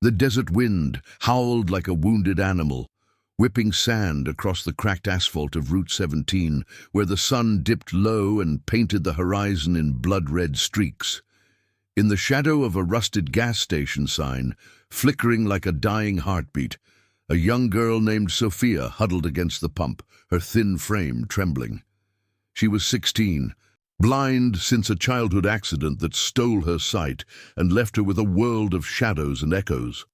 The desert wind howled like a wounded animal, whipping sand across the cracked asphalt of Route 17, where the sun dipped low and painted the horizon in blood-red streaks. In the shadow of a rusted gas station sign, flickering like a dying heartbeat, a young girl named Sophia huddled against the pump, her thin frame trembling. She was 16, blind since a childhood accident that stole her sight and left her with a world of shadows and echoes.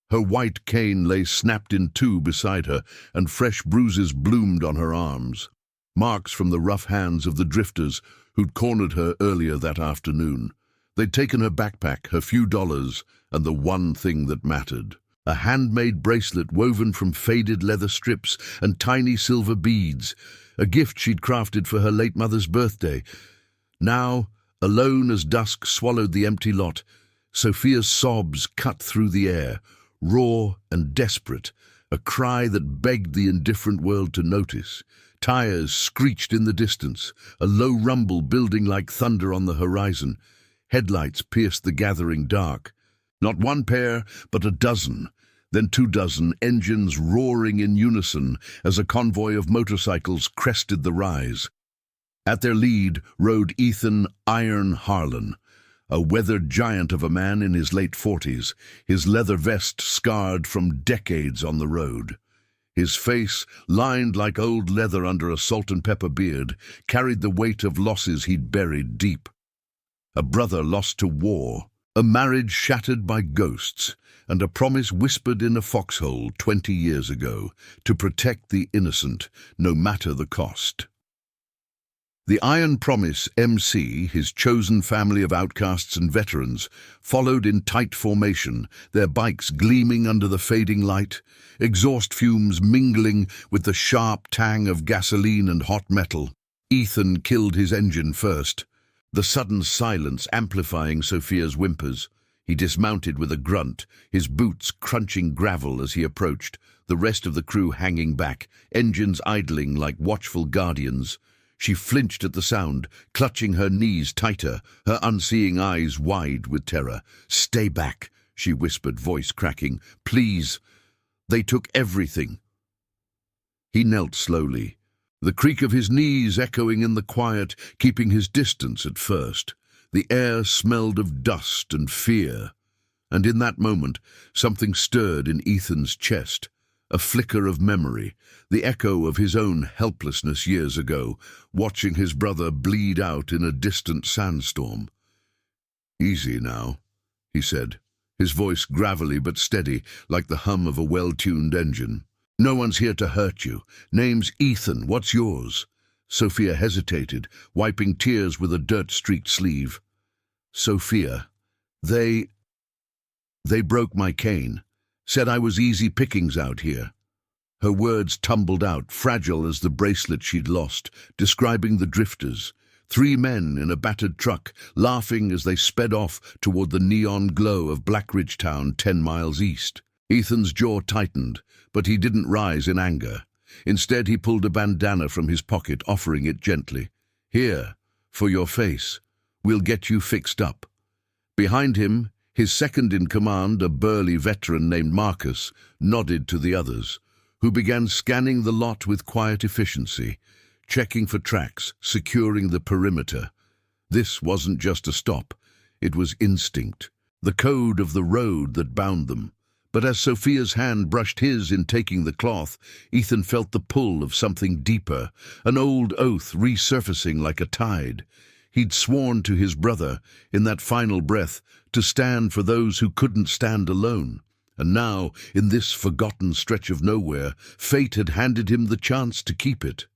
Her white cane lay snapped in two beside her, and fresh bruises bloomed on her arms, marks from the rough hands of the drifters who'd cornered her earlier that afternoon. They'd taken her backpack, her few dollars, and the one thing that mattered. A handmade bracelet woven from faded leather strips and tiny silver beads, a gift she'd crafted for her late mother's birthday. Now, alone as dusk swallowed the empty lot, Sophia's sobs cut through the air, raw and desperate, a cry that begged the indifferent world to notice. Tires screeched in the distance, a low rumble building like thunder on the horizon. Headlights pierced the gathering dark. Not one pair, but a dozen, then 2 dozen, engines roaring in unison as a convoy of motorcycles crested the rise. At their lead rode Ethan "Iron" Harlan, a weathered giant of a man in his late 40s, his leather vest scarred from decades on the road. His face, lined like old leather under a salt and pepper beard, carried the weight of losses he'd buried deep. A brother lost to war, a marriage shattered by ghosts, and a promise whispered in a foxhole 20 years ago to protect the innocent, no matter the cost. The Iron Promise MC, his chosen family of outcasts and veterans, followed in tight formation, their bikes gleaming under the fading light, exhaust fumes mingling with the sharp tang of gasoline and hot metal. Ethan killed his engine first, the sudden silence amplifying Sophia's whimpers. He dismounted with a grunt, his boots crunching gravel as he approached, the rest of the crew hanging back, engines idling like watchful guardians. She flinched at the sound, clutching her knees tighter, her unseeing eyes wide with terror. "Stay back," she whispered, voice cracking. "Please." "They took everything." He knelt slowly, the creak of his knees echoing in the quiet, keeping his distance at first. The air smelled of dust and fear, and in that moment something stirred in Ethan's chest, a flicker of memory, the echo of his own helplessness years ago, watching his brother bleed out in a distant sandstorm. "Easy now," he said, his voice gravelly but steady, like the hum of a well-tuned engine. "No one's here to hurt you. Name's Ethan. What's yours?" Sophia hesitated, wiping tears with a dirt-streaked sleeve. "Sophia, they broke my cane, said I was easy pickings out here." Her words tumbled out, fragile as the bracelet she'd lost, describing the drifters. 3 men in a battered truck, laughing as they sped off toward the neon glow of Blackridge Town 10 miles east. Ethan's jaw tightened, but he didn't rise in anger. Instead, he pulled a bandana from his pocket, offering it gently. "Here, for your face. We'll get you fixed up." Behind him, his second-in-command, a burly veteran named Marcus, nodded to the others, who began scanning the lot with quiet efficiency, checking for tracks, securing the perimeter. This wasn't just a stop, it was instinct, the code of the road that bound them. But as Sophia's hand brushed his in taking the cloth, Ethan felt the pull of something deeper, an old oath resurfacing like a tide. He'd sworn to his brother, in that final breath, to stand for those who couldn't stand alone. And now, in this forgotten stretch of nowhere, fate had handed him the chance to keep it.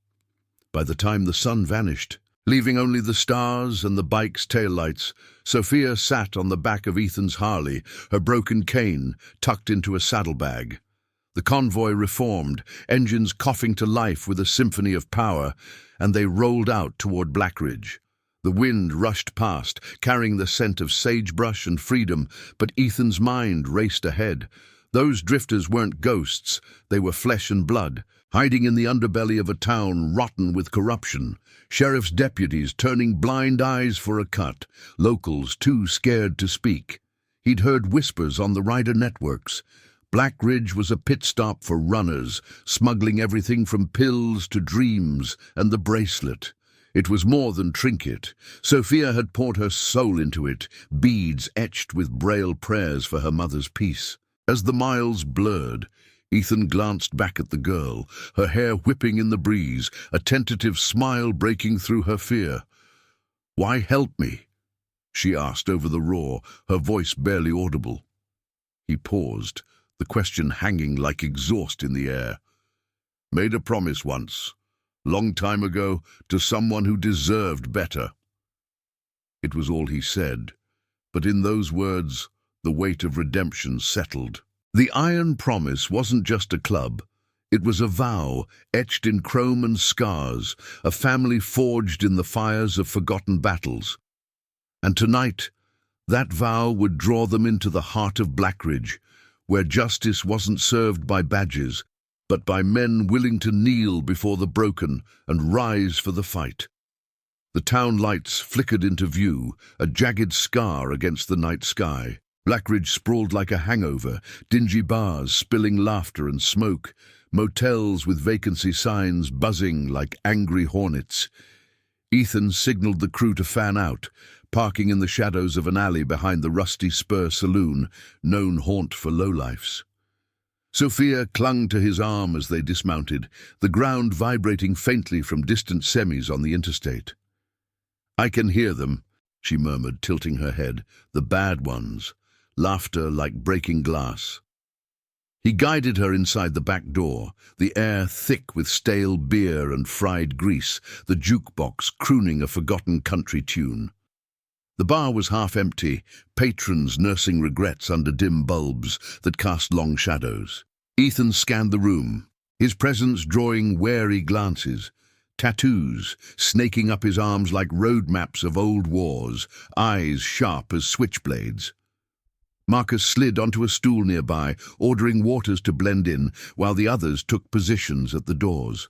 By the time the sun vanished, leaving only the stars and the bike's taillights, Sophia sat on the back of Ethan's Harley, her broken cane tucked into a saddlebag. The convoy reformed, engines coughing to life with a symphony of power, and they rolled out toward Blackridge. The wind rushed past, carrying the scent of sagebrush and freedom, but Ethan's mind raced ahead. Those drifters weren't ghosts, they were flesh and blood, hiding in the underbelly of a town rotten with corruption. Sheriff's deputies turning blind eyes for a cut, locals too scared to speak. He'd heard whispers on the rider networks. Black Ridge was a pit stop for runners, smuggling everything from pills to dreams and the bracelet. It was more than trinket. Sophia had poured her soul into it, beads etched with Braille prayers for her mother's peace. As the miles blurred, Ethan glanced back at the girl, her hair whipping in the breeze, a tentative smile breaking through her fear. "Why help me?" she asked over the roar, her voice barely audible. He paused, the question hanging like exhaust in the air. "Made a promise once, long time ago, to someone who deserved better." It was all he said, but in those words, the weight of redemption settled. The iron promise wasn't just a club. It was a vow, etched in chrome and scars, a family forged in the fires of forgotten battles. And tonight, that vow would draw them into the heart of Blackridge, where justice wasn't served by badges, but by men willing to kneel before the broken and rise for the fight. The town lights flickered into view, a jagged scar against the night sky. Blackridge sprawled like a hangover, dingy bars spilling laughter and smoke, motels with vacancy signs buzzing like angry hornets. Ethan signaled the crew to fan out, parking in the shadows of an alley behind the Rusty Spur Saloon, known haunt for lowlifes. Sophia clung to his arm as they dismounted, the ground vibrating faintly from distant semis on the interstate. "I can hear them," she murmured, tilting her head, "the bad ones. Laughter like breaking glass." He guided her inside the back door, the air thick with stale beer and fried grease, the jukebox crooning a forgotten country tune. The bar was half empty, patrons nursing regrets under dim bulbs that cast long shadows. Ethan scanned the room, his presence drawing wary glances. Tattoos snaking up his arms like road maps of old wars, eyes sharp as switchblades. Marcus slid onto a stool nearby, ordering Waters to blend in, while the others took positions at the doors.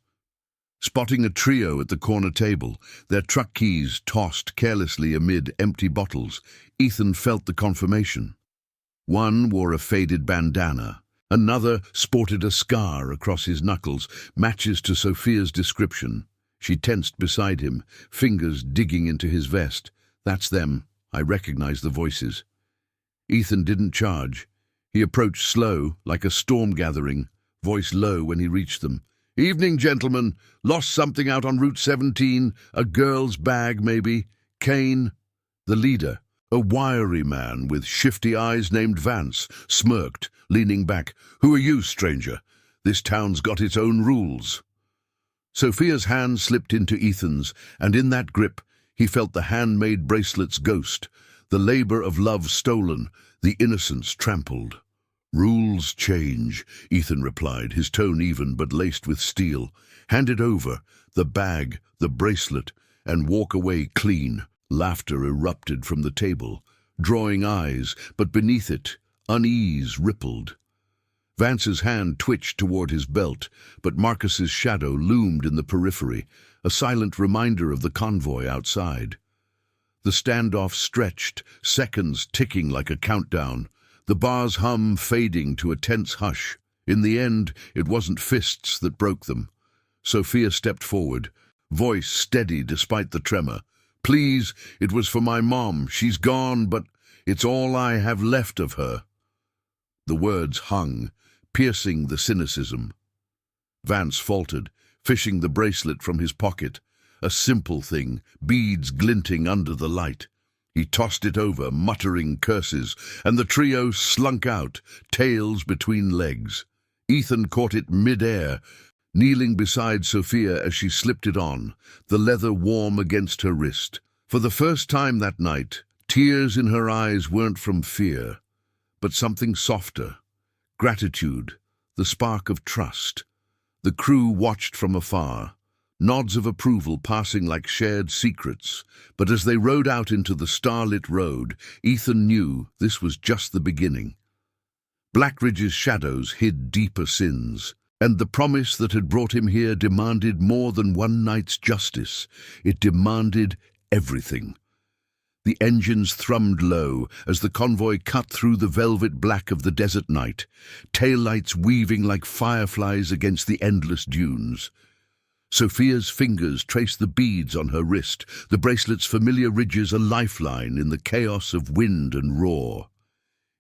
Spotting a trio at the corner table, their truck keys tossed carelessly amid empty bottles, Ethan felt the confirmation. One wore a faded bandana. Another sported a scar across his knuckles, matches to Sophia's description. She tensed beside him, fingers digging into his vest. "That's them. I recognize the voices." Ethan didn't charge. He approached slow, like a storm gathering, voice low when he reached them. "Evening, gentlemen. Lost something out on Route 17, a girl's bag, maybe. Kane." The leader, a wiry man with shifty eyes named Vance, smirked, leaning back. "Who are you, stranger? This town's got its own rules." Sophia's hand slipped into Ethan's, and in that grip he felt the handmade bracelet's ghost, the labor of love stolen, the innocence trampled. "Rules change," Ethan replied, his tone even but laced with steel. "Hand it over, the bag, the bracelet, and walk away clean." Laughter erupted from the table, drawing eyes, but beneath it, unease rippled. Vance's hand twitched toward his belt, but Marcus's shadow loomed in the periphery, a silent reminder of the convoy outside. The standoff stretched, seconds ticking like a countdown, the bar's hum fading to a tense hush. In the end, it wasn't fists that broke them. Sophia stepped forward, voice steady despite the tremor. "Please, it was for my mom. She's gone, but it's all I have left of her." The words hung, piercing the cynicism. Vance faltered, fishing the bracelet from his pocket. A simple thing, beads glinting under the light. He tossed it over, muttering curses, and the trio slunk out, tails between legs. Ethan caught it mid-air, kneeling beside Sophia as she slipped it on, the leather warm against her wrist. For the first time that night, tears in her eyes weren't from fear, but something softer. Gratitude, the spark of trust. The crew watched from afar, nods of approval passing like shared secrets, but as they rode out into the starlit road, Ethan knew this was just the beginning. Blackridge's shadows hid deeper sins, and the promise that had brought him here demanded more than one night's justice. It demanded everything. The engines thrummed low as the convoy cut through the velvet black of the desert night, taillights weaving like fireflies against the endless dunes. Sophia's fingers traced the beads on her wrist, the bracelet's familiar ridges a lifeline in the chaos of wind and roar.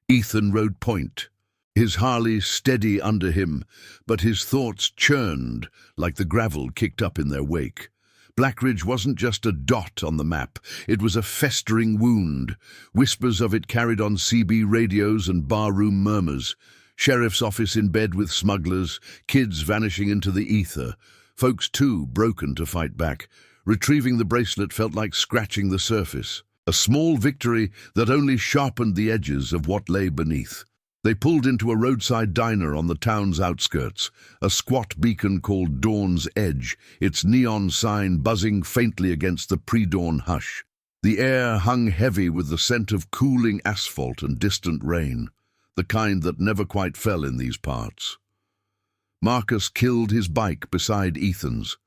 Ethan rode point, his Harley steady under him, but his thoughts churned like the gravel kicked up in their wake. Blackridge wasn't just a dot on the map, it was a festering wound. Whispers of it carried on CB radios and barroom murmurs. Sheriff's office in bed with smugglers, kids vanishing into the ether. Folks too broken to fight back. Retrieving the bracelet felt like scratching the surface. A small victory that only sharpened the edges of what lay beneath. They pulled into a roadside diner on the town's outskirts, a squat beacon called Dawn's Edge, its neon sign buzzing faintly against the pre-dawn hush. The air hung heavy with the scent of cooling asphalt and distant rain, the kind that never quite fell in these parts. Marcus killed his bike beside Ethan's.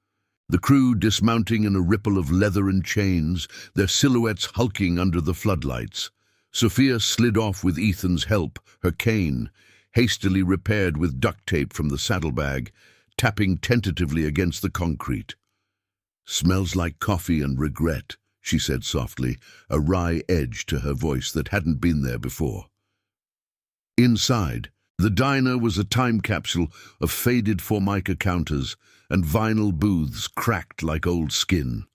The crew dismounting in a ripple of leather and chains, their silhouettes hulking under the floodlights. Sophia slid off with Ethan's help, her cane, hastily repaired with duct tape from the saddlebag, tapping tentatively against the concrete. "Smells like coffee and regret," she said softly, a wry edge to her voice that hadn't been there before. Inside, the diner was a time capsule of faded Formica counters and vinyl booths cracked like old skin.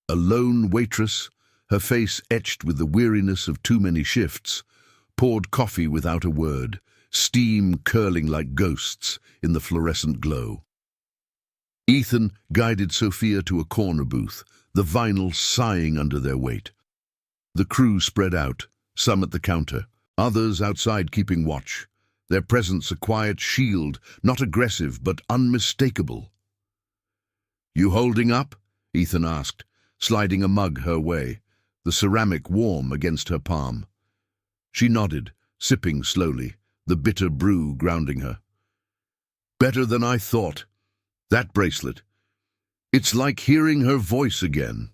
A lone waitress, her face etched with the weariness of too many shifts, poured coffee without a word, steam curling like ghosts in the fluorescent glow. Ethan guided Sophia to a corner booth, the vinyl sighing under their weight. The crew spread out, some at the counter, others outside keeping watch. Their presence a quiet shield, not aggressive but unmistakable. "You holding up?" Ethan asked, sliding a mug her way, the ceramic warm against her palm. She nodded, sipping slowly, the bitter brew grounding her. "Better than I thought. That bracelet. It's like hearing her voice again.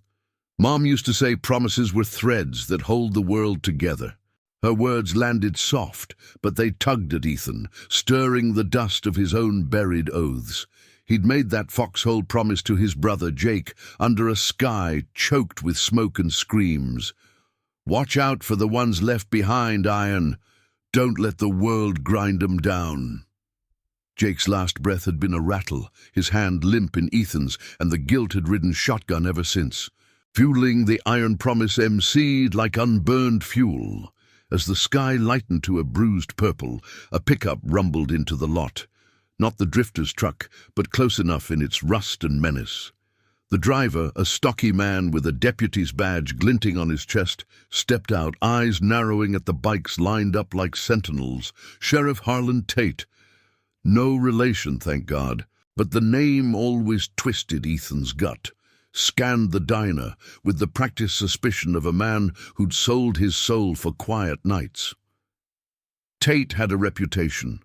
Mom used to say promises were threads that hold the world together." Her words landed soft, but they tugged at Ethan, stirring the dust of his own buried oaths. He'd made that foxhole promise to his brother Jake under a sky choked with smoke and screams. "Watch out for the ones left behind, Iron. Don't let the world grind 'em down." Jake's last breath had been a rattle, his hand limp in Ethan's, and the guilt had ridden shotgun ever since. Fueling the Iron Promise MC'd like unburned fuel. As the sky lightened to a bruised purple, a pickup rumbled into the lot. Not the drifter's truck, but close enough in its rust and menace. The driver, a stocky man with a deputy's badge glinting on his chest, stepped out, eyes narrowing at the bikes lined up like sentinels. Sheriff Harlan Tate. No relation, thank God, but the name always twisted Ethan's gut. Scanned the diner with the practiced suspicion of a man who'd sold his soul for quiet nights. Tate had a reputation,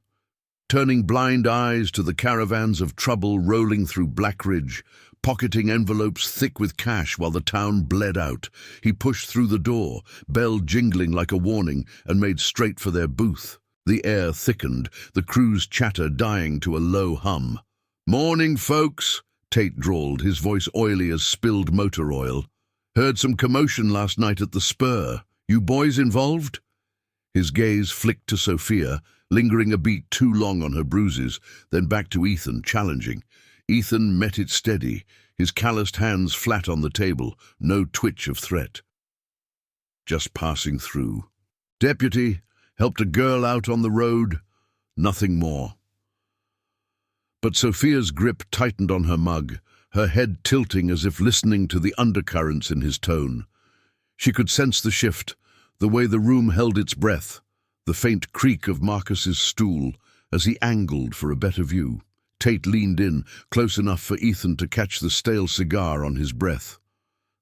turning blind eyes to the caravans of trouble rolling through Blackridge, pocketing envelopes thick with cash while the town bled out. He pushed through the door, bell jingling like a warning, and made straight for their booth. The air thickened, the crew's chatter dying to a low hum. "Morning, folks," Tate drawled, his voice oily as spilled motor oil. "Heard some commotion last night at the Spur. You boys involved?" His gaze flicked to Sophia, lingering a beat too long on her bruises, then back to Ethan, challenging. Ethan met it steady, his calloused hands flat on the table, no twitch of threat. "Just passing through. Deputy, helped a girl out on the road. Nothing more." But Sophia's grip tightened on her mug, her head tilting as if listening to the undercurrents in his tone. She could sense the shift, the way the room held its breath, the faint creak of Marcus's stool as he angled for a better view. Tate leaned in, close enough for Ethan to catch the stale cigar on his breath.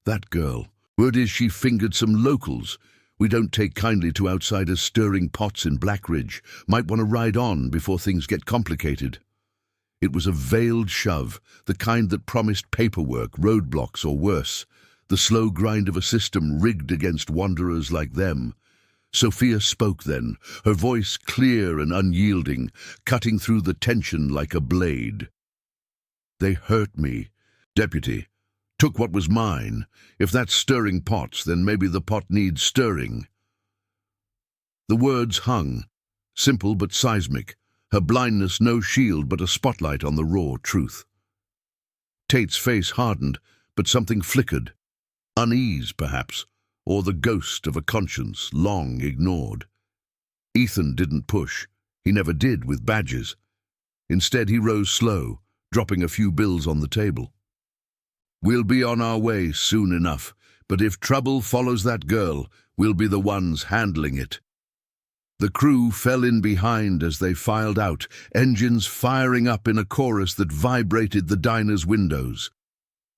"That girl. Word is she fingered some locals. We don't take kindly to outsiders stirring pots in Blackridge. Might want to ride on before things get complicated." It was a veiled shove, the kind that promised paperwork, roadblocks, or worse. the slow grind of a system rigged against wanderers like them. Sophia spoke then, her voice clear and unyielding, cutting through the tension like a blade. "They hurt me, Deputy. Took what was mine. If that's stirring pots, then maybe the pot needs stirring." The words hung, simple but seismic, her blindness no shield but a spotlight on the raw truth. Tate's face hardened, but something flickered. Unease, perhaps, or the ghost of a conscience long ignored. Ethan didn't push. He never did with badges. Instead, he rose slow, dropping a few bills on the table. "We'll be on our way soon enough, but if trouble follows that girl, we'll be the ones handling it." The crew fell in behind as they filed out, engines firing up in a chorus that vibrated the diner's windows.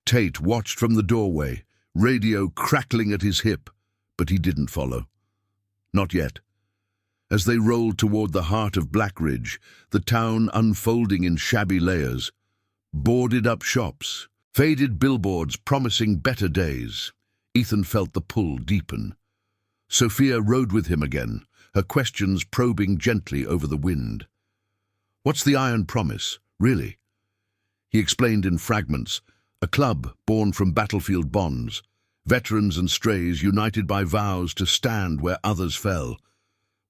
Tate watched from the doorway, radio crackling at his hip, but he didn't follow. Not yet. As they rolled toward the heart of Blackridge, the town unfolding in shabby layers, boarded-up shops, faded billboards promising better days, Ethan felt the pull deepen. Sophia rode with him again, her questions probing gently over the wind. "What's the Iron Promise, really?" He explained in fragments, a club born from battlefield bonds, veterans and strays united by vows to stand where others fell.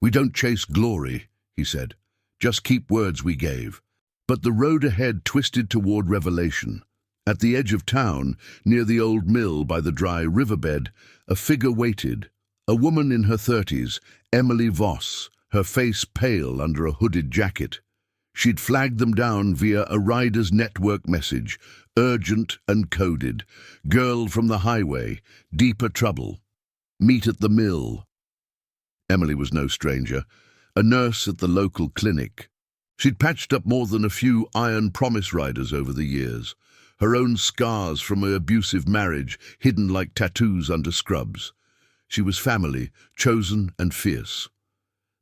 "We don't chase glory," he said, "just keep words we gave." But the road ahead twisted toward revelation. At the edge of town, near the old mill by the dry riverbed, a figure waited, a woman in her 30s, Emily Voss, her face pale under a hooded jacket. She'd flagged them down via a rider's network message, urgent and coded. "Girl from the highway, deeper trouble. Meet at the mill." Emily was no stranger, a nurse at the local clinic. She'd patched up more than a few Iron Promise riders over the years, her own scars from her abusive marriage hidden like tattoos under scrubs. She was family, chosen and fierce.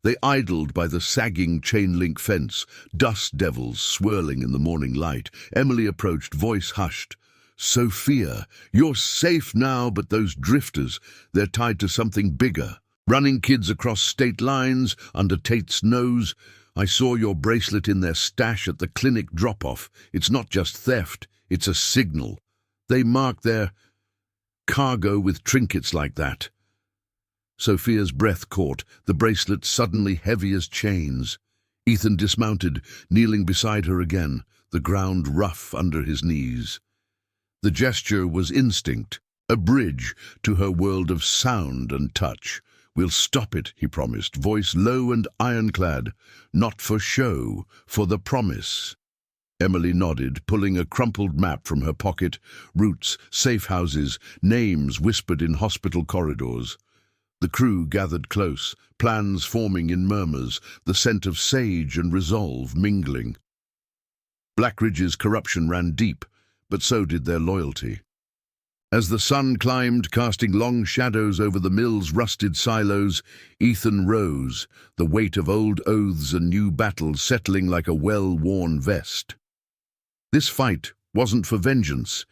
They idled by the sagging chain-link fence, dust devils swirling in the morning light. Emily approached, voice hushed. "Sophia, you're safe now, but those drifters, they're tied to something bigger. Running kids across state lines, under Tate's nose. I saw your bracelet in their stash at the clinic drop-off. It's not just theft, it's a signal. They mark their cargo with trinkets like that." Sophia's breath caught, the bracelet suddenly heavy as chains. Ethan dismounted, kneeling beside her again, the ground rough under his knees. The gesture was instinct, a bridge to her world of sound and touch. "We'll stop it," he promised, voice low and ironclad. "Not for show, for the promise." Emily nodded, pulling a crumpled map from her pocket, routes, safe houses, names whispered in hospital corridors. The crew gathered close, plans forming in murmurs, the scent of sage and resolve mingling. Blackridge's corruption ran deep, but so did their loyalty. As the sun climbed, casting long shadows over the mill's rusted silos, Ethan rose, the weight of old oaths and new battles settling like a well-worn vest. This fight wasn't for vengeance.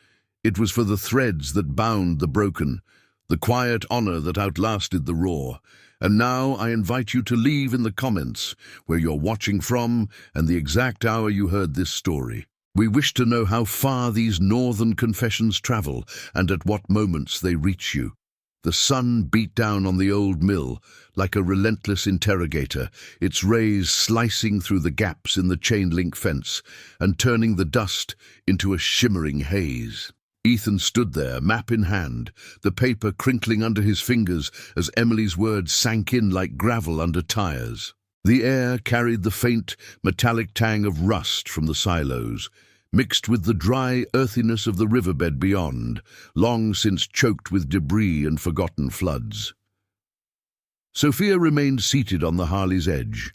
It was for the threads that bound the broken, the quiet honor that outlasted the roar. And now I invite you to leave in the comments where you're watching from and the exact hour you heard this story. We wish to know how far these northern confessions travel and at what moments they reach you. The sun beat down on the old mill like a relentless interrogator, its rays slicing through the gaps in the chain-link fence and turning the dust into a shimmering haze. Ethan stood there, map in hand, the paper crinkling under his fingers as Emily's words sank in like gravel under tires. The air carried the faint, metallic tang of rust from the silos, mixed with the dry earthiness of the riverbed beyond, long since choked with debris and forgotten floods. Sophia remained seated on the Harley's edge,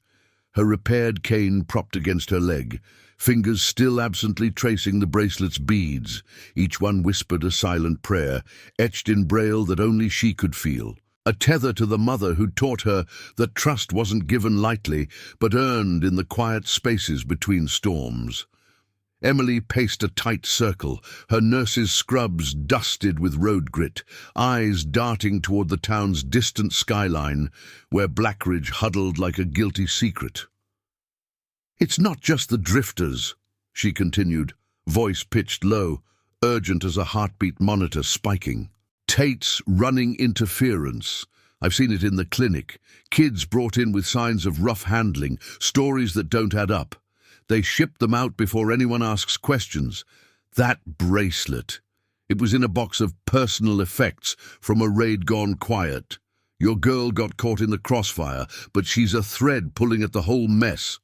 her repaired cane propped against her leg, fingers still absently tracing the bracelet's beads. Each one whispered a silent prayer, etched in braille that only she could feel. A tether to the mother who taught her that trust wasn't given lightly, but earned in the quiet spaces between storms. Emily paced a tight circle, her nurse's scrubs dusted with road grit, eyes darting toward the town's distant skyline, where Blackridge huddled like a guilty secret. "It's not just the drifters," she continued, voice pitched low, urgent as a heartbeat monitor spiking. "Tate's running interference. I've seen it in the clinic. Kids brought in with signs of rough handling, stories that don't add up. They ship them out before anyone asks questions. That bracelet. It was in a box of personal effects from a raid gone quiet. Your girl got caught in the crossfire, but she's a thread pulling at the whole mess."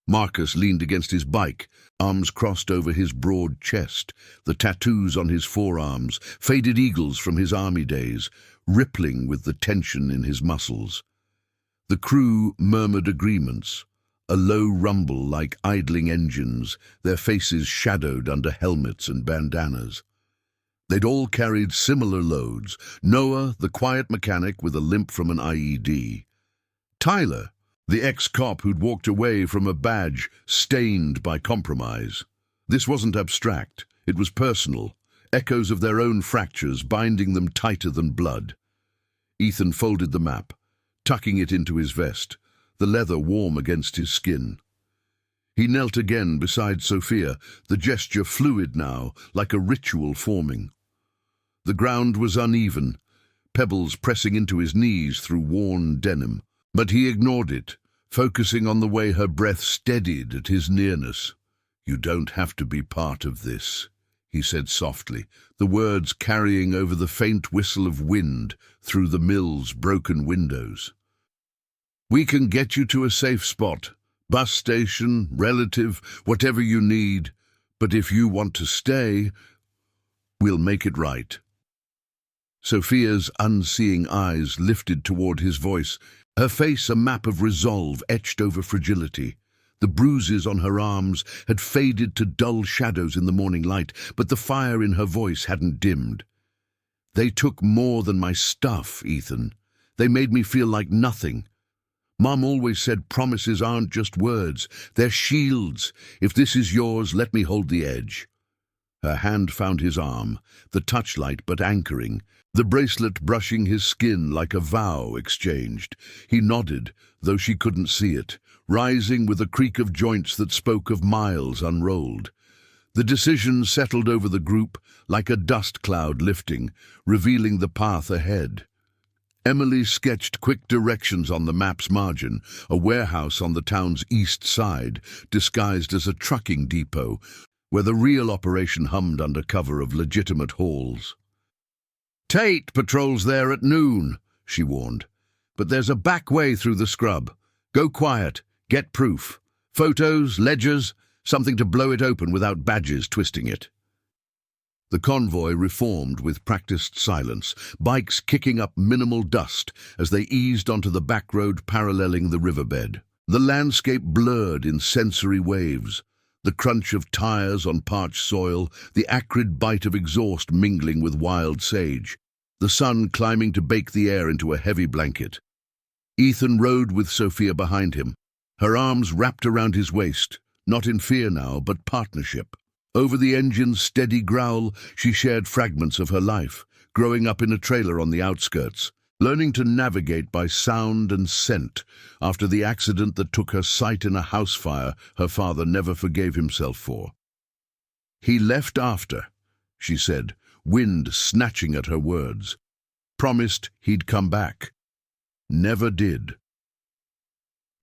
Marcus leaned against his bike, arms crossed over his broad chest, the tattoos on his forearms, faded eagles from his army days, rippling with the tension in his muscles. The crew murmured agreements, a low rumble like idling engines, their faces shadowed under helmets and bandanas. They'd all carried similar loads. Noah, the quiet mechanic with a limp from an IED. Tyler, the ex-cop who'd walked away from a badge stained by compromise. This wasn't abstract, it was personal, echoes of their own fractures binding them tighter than blood. Ethan folded the map, tucking it into his vest, the leather warm against his skin. He knelt again beside Sophia, the gesture fluid now, like a ritual forming. The ground was uneven, pebbles pressing into his knees through worn denim, but he ignored it, focusing on the way her breath steadied at his nearness. "You don't have to be part of this," he said softly, the words carrying over the faint whistle of wind through the mill's broken windows. "We can get you to a safe spot, bus station, relative, whatever you need, but if you want to stay, we'll make it right." Sophia's unseeing eyes lifted toward his voice, her face a map of resolve etched over fragility. The bruises on her arms had faded to dull shadows in the morning light, but the fire in her voice hadn't dimmed. "They took more than my stuff, Ethan. They made me feel like nothing. Mom always said promises aren't just words, they're shields. If this is yours, let me hold the edge." Her hand found his arm, the touchlight but anchoring, the bracelet brushing his skin like a vow exchanged. He nodded, though she couldn't see it, rising with a creak of joints that spoke of miles unrolled. The decision settled over the group like a dust cloud lifting, revealing the path ahead. Emily sketched quick directions on the map's margin, a warehouse on the town's east side, disguised as a trucking depot, where the real operation hummed under cover of legitimate halls. "Tate patrols there at noon," she warned. "But there's a back way through the scrub. Go quiet, get proof. Photos, ledgers, something to blow it open without badges twisting it." The convoy reformed with practiced silence, bikes kicking up minimal dust as they eased onto the back road paralleling the riverbed. The landscape blurred in sensory waves, the crunch of tires on parched soil, the acrid bite of exhaust mingling with wild sage, the sun climbing to bake the air into a heavy blanket. Ethan rode with Sophia behind him, her arms wrapped around his waist, not in fear now, but partnership. Over the engine's steady growl, she shared fragments of her life, growing up in a trailer on the outskirts, learning to navigate by sound and scent after the accident that took her sight in a house fire her father never forgave himself for. "He left after," she said, wind snatching at her words. "Promised he'd come back. Never did."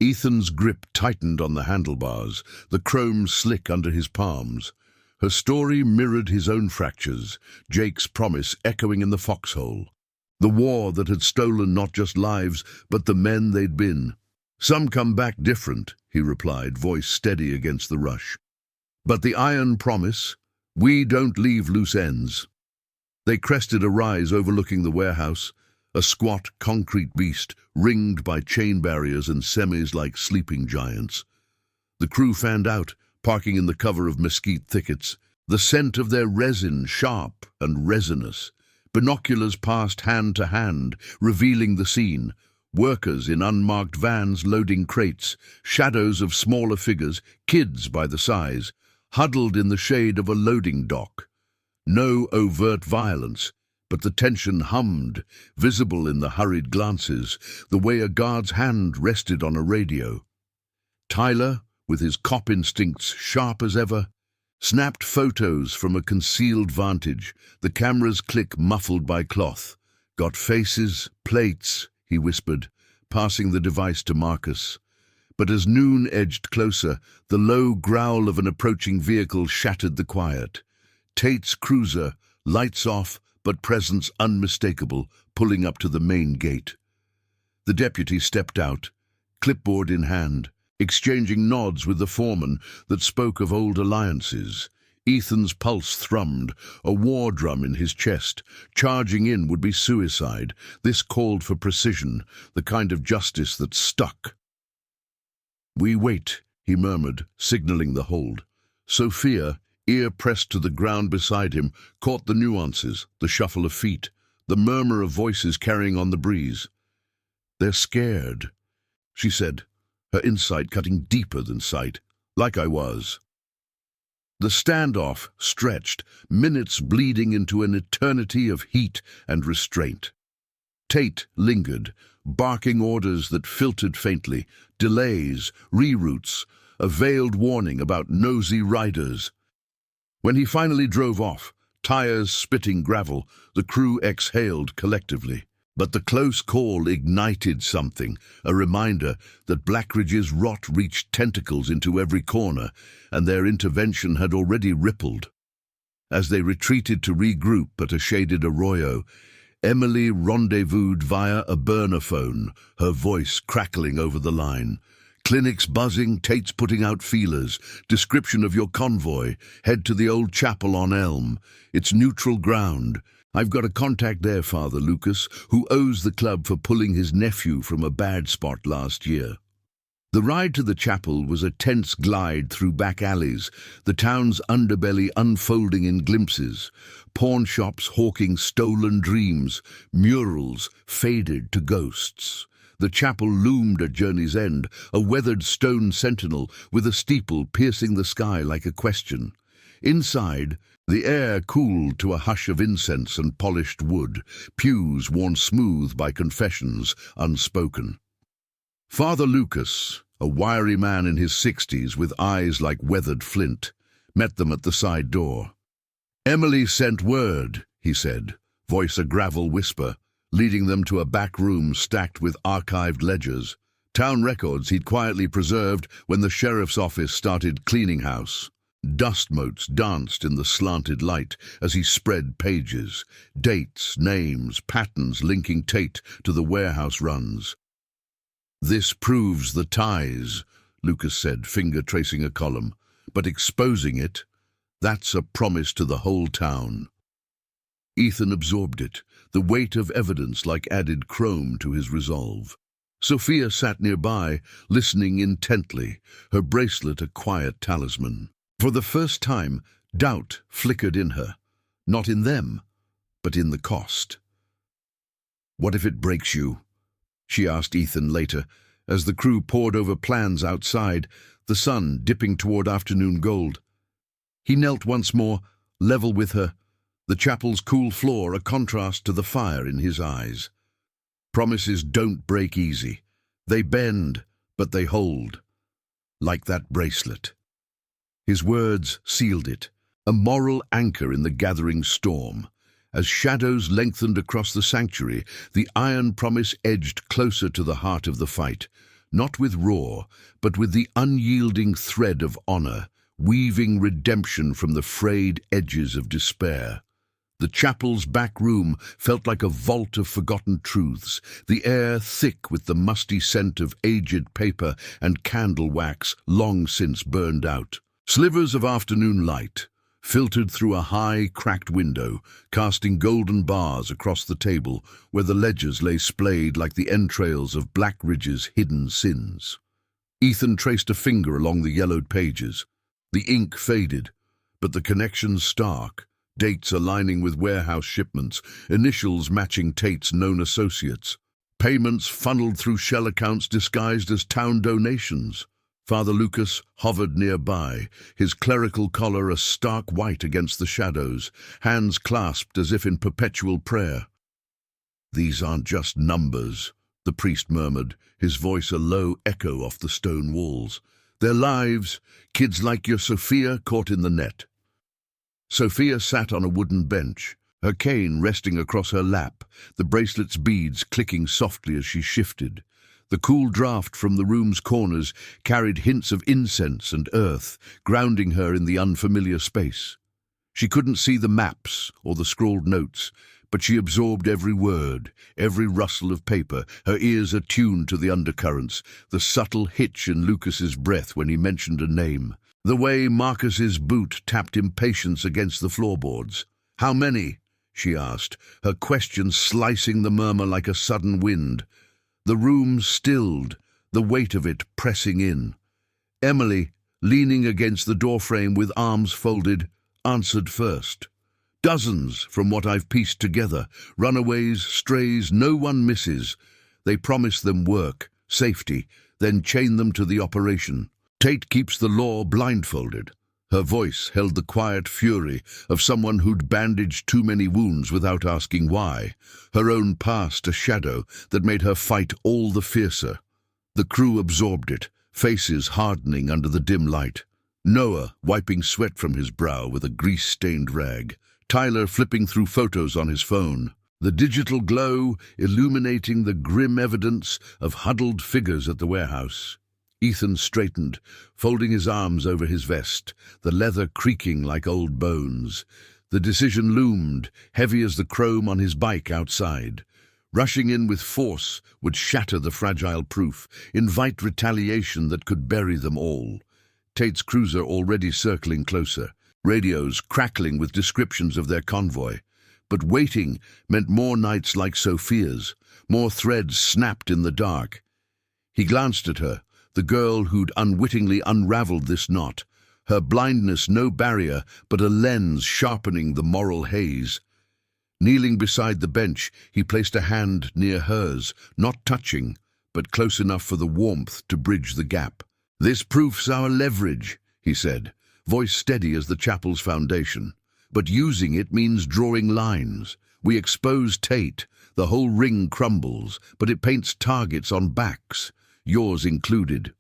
Ethan's grip tightened on the handlebars, the chrome slick under his palms. Her story mirrored his own fractures, Jake's promise echoing in the foxhole. The war that had stolen not just lives, but the men they'd been. "Some come back different," he replied, voice steady against the rush. "But the iron promise, we don't leave loose ends." They crested a rise overlooking the warehouse, a squat concrete beast ringed by chain barriers and semis like sleeping giants. The crew fanned out, parking in the cover of mesquite thickets, the scent of their resin sharp and resinous. Binoculars passed hand to hand, revealing the scene. Workers in unmarked vans loading crates, shadows of smaller figures, kids by the size, huddled in the shade of a loading dock. No overt violence, but the tension hummed, visible in the hurried glances, the way a guard's hand rested on a radio. Tyler, with his cop instincts sharp as ever, snapped photos from a concealed vantage, the camera's click muffled by cloth. "Got faces, plates," he whispered, passing the device to Marcus. But as noon edged closer, the low growl of an approaching vehicle shattered the quiet. Tate's cruiser, lights off, but presence unmistakable, pulling up to the main gate. The deputy stepped out, clipboard in hand, exchanging nods with the foreman that spoke of old alliances. Ethan's pulse thrummed, a war drum in his chest. Charging in would be suicide. This called for precision, the kind of justice that stuck. "We wait," he murmured, signaling the hold. Sophia, ear pressed to the ground beside him, caught the nuances, the shuffle of feet, the murmur of voices carrying on the breeze. "They're scared," she said, her insight cutting deeper than sight, "like I was." The standoff stretched, minutes bleeding into an eternity of heat and restraint. Tate lingered, barking orders that filtered faintly, delays, reroutes, a veiled warning about nosy riders. When he finally drove off, tires spitting gravel, the crew exhaled collectively. But the close call ignited something, a reminder that Blackridge's rot reached tentacles into every corner, and their intervention had already rippled. As they retreated to regroup at a shaded arroyo, Emily rendezvoused via a burner phone, her voice crackling over the line. "Clinics buzzing, Tate's putting out feelers. Description of your convoy. Head to the old chapel on Elm. It's neutral ground. I've got a contact there, Father Lucas, who owes the club for pulling his nephew from a bad spot last year." The ride to the chapel was a tense glide through back alleys, the town's underbelly unfolding in glimpses. Pawn shops hawking stolen dreams, murals faded to ghosts. The chapel loomed at journey's end, a weathered stone sentinel with a steeple piercing the sky like a question. Inside, the air cooled to a hush of incense and polished wood, pews worn smooth by confessions unspoken. Father Lucas, a wiry man in his 60s with eyes like weathered flint, met them at the side door. "Emily sent word," he said, voice a gravel whisper, leading them to a back room stacked with archived ledgers, town records he'd quietly preserved when the sheriff's office started cleaning house. Dust motes danced in the slanted light as he spread pages, dates, names, patterns linking Tate to the warehouse runs. "This proves the ties," Lucas said, finger tracing a column, "but exposing it, that's a promise to the whole town." Ethan absorbed it, the weight of evidence like added chrome to his resolve. Sophia sat nearby, listening intently, her bracelet a quiet talisman. For the first time, doubt flickered in her, not in them, but in the cost. "What if it breaks you?" she asked Ethan later, as the crew pored over plans outside, the sun dipping toward afternoon gold. He knelt once more, level with her, the chapel's cool floor a contrast to the fire in his eyes. Promises don't break easy. They bend, but they hold. Like that bracelet. His words sealed it, a moral anchor in the gathering storm. As shadows lengthened across the sanctuary, the iron promise edged closer to the heart of the fight, not with roar, but with the unyielding thread of honor, weaving redemption from the frayed edges of despair. The chapel's back room felt like a vault of forgotten truths, the air thick with the musty scent of aged paper and candle wax long since burned out. Slivers of afternoon light filtered through a high, cracked window, casting golden bars across the table where the ledgers lay splayed like the entrails of Blackridge's hidden sins. Ethan traced a finger along the yellowed pages. The ink faded, but the connections stark, dates aligning with warehouse shipments, initials matching Tate's known associates, payments funneled through shell accounts disguised as town donations. Father Lucas hovered nearby, his clerical collar a stark white against the shadows, hands clasped as if in perpetual prayer. "These aren't just numbers," the priest murmured, his voice a low echo off the stone walls. "They're lives, kids like your Sophia caught in the net." Sophia sat on a wooden bench, her cane resting across her lap, the bracelet's beads clicking softly as she shifted. The cool draught from the room's corners carried hints of incense and earth, grounding her in the unfamiliar space. She couldn't see the maps or the scrawled notes, but she absorbed every word, every rustle of paper, her ears attuned to the undercurrents, the subtle hitch in Lucas's breath when he mentioned a name, the way Marcus's boot tapped impatience against the floorboards. "How many?" she asked, her question slicing the murmur like a sudden wind. The room stilled, the weight of it pressing in. Emily, leaning against the doorframe with arms folded, answered first. "Dozens, from what I've pieced together. Runaways, strays, no one misses. They promise them work, safety, then chain them to the operation. Tate keeps the law blindfolded." Her voice held the quiet fury of someone who'd bandaged too many wounds without asking why, her own past a shadow that made her fight all the fiercer. The crew absorbed it, faces hardening under the dim light. Noah wiping sweat from his brow with a grease-stained rag. Tyler flipping through photos on his phone. The digital glow illuminating the grim evidence of huddled figures at the warehouse. Ethan straightened, folding his arms over his vest, the leather creaking like old bones. The decision loomed, heavy as the chrome on his bike outside. Rushing in with force would shatter the fragile proof, invite retaliation that could bury them all. Tate's cruiser already circling closer, radios crackling with descriptions of their convoy. But waiting meant more nights like Sophia's, more threads snapped in the dark. He glanced at her, the girl who'd unwittingly unraveled this knot, her blindness no barrier but a lens sharpening the moral haze. Kneeling beside the bench, he placed a hand near hers, not touching, but close enough for the warmth to bridge the gap. "This proof's our leverage," he said, voice steady as the chapel's foundation. "But using it means drawing lines. We expose Tate, the whole ring crumbles, but it paints targets on backs, yours included."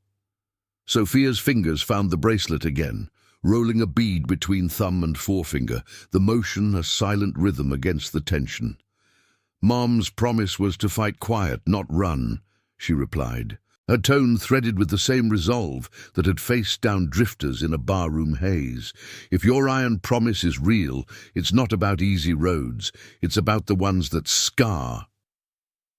Sophia's fingers found the bracelet again, rolling a bead between thumb and forefinger, the motion a silent rhythm against the tension. "Mom's promise was to fight quiet, not run," she replied, her tone threaded with the same resolve that had faced down drifters in a barroom haze. "If your iron promise is real, it's not about easy roads, it's about the ones that scar."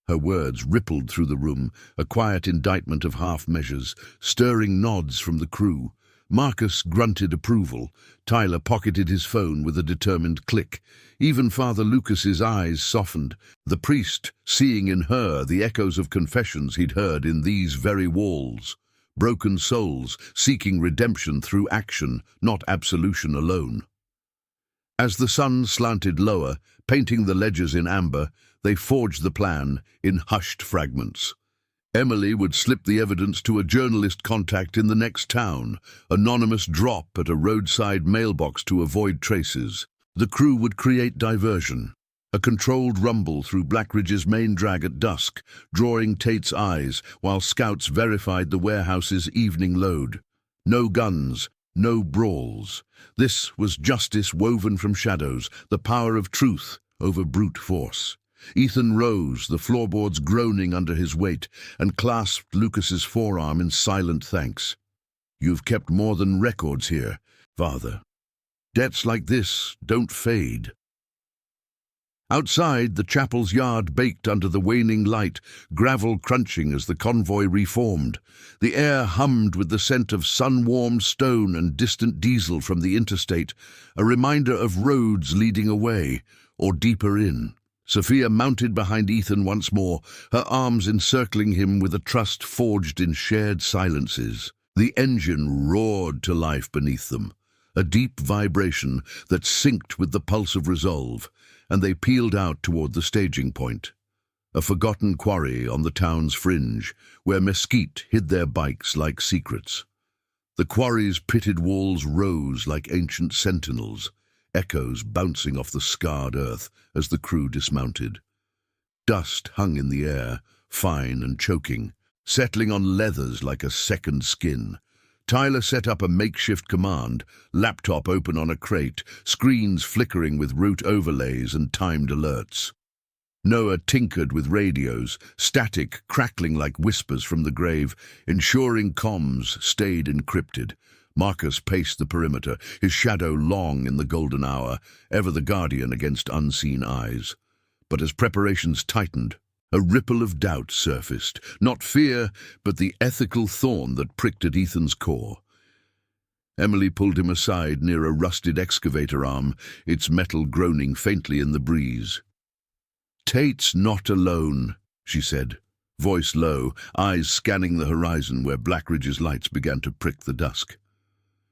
Her words rippled through the room, a quiet indictment of half measures, stirring nods from the crew. Marcus grunted approval. Tyler pocketed his phone with a determined click. Even Father Lucas's eyes softened, the priest seeing in her the echoes of confessions he'd heard in these very walls. Broken souls seeking redemption through action, not absolution alone. As the sun slanted lower, painting the ledgers in amber, they forged the plan in hushed fragments. Emily would slip the evidence to a journalist contact in the next town, anonymous drop at a roadside mailbox to avoid traces. The crew would create diversion, a controlled rumble through Blackridge's main drag at dusk, drawing Tate's eyes while scouts verified the warehouse's evening load. No guns, no brawls. This was justice woven from shadows, the power of truth over brute force. Ethan rose, the floorboards groaning under his weight, and clasped Lucas's forearm in silent thanks. "You've kept more than records here, Father. Debts like this don't fade." Outside, the chapel's yard baked under the waning light, gravel crunching as the convoy reformed. The air hummed with the scent of sun-warmed stone and distant diesel from the interstate, a reminder of roads leading away, or deeper in. Sophia mounted behind Ethan once more, her arms encircling him with a trust forged in shared silences. The engine roared to life beneath them, a deep vibration that synced with the pulse of resolve, and they peeled out toward the staging point, a forgotten quarry on the town's fringe, where mesquite hid their bikes like secrets. The quarry's pitted walls rose like ancient sentinels, echoes bouncing off the scarred earth as the crew dismounted. Dust hung in the air, fine and choking, settling on leathers like a second skin. Tyler set up a makeshift command, laptop open on a crate, screens flickering with route overlays and timed alerts. Noah tinkered with radios, static crackling like whispers from the grave, ensuring comms stayed encrypted. Marcus paced the perimeter, his shadow long in the golden hour, ever the guardian against unseen eyes. But as preparations tightened, a ripple of doubt surfaced, not fear, but the ethical thorn that pricked at Ethan's core. Emily pulled him aside near a rusted excavator arm, its metal groaning faintly in the breeze. "Tate's not alone," she said, voice low, eyes scanning the horizon where Blackridge's lights began to prick the dusk.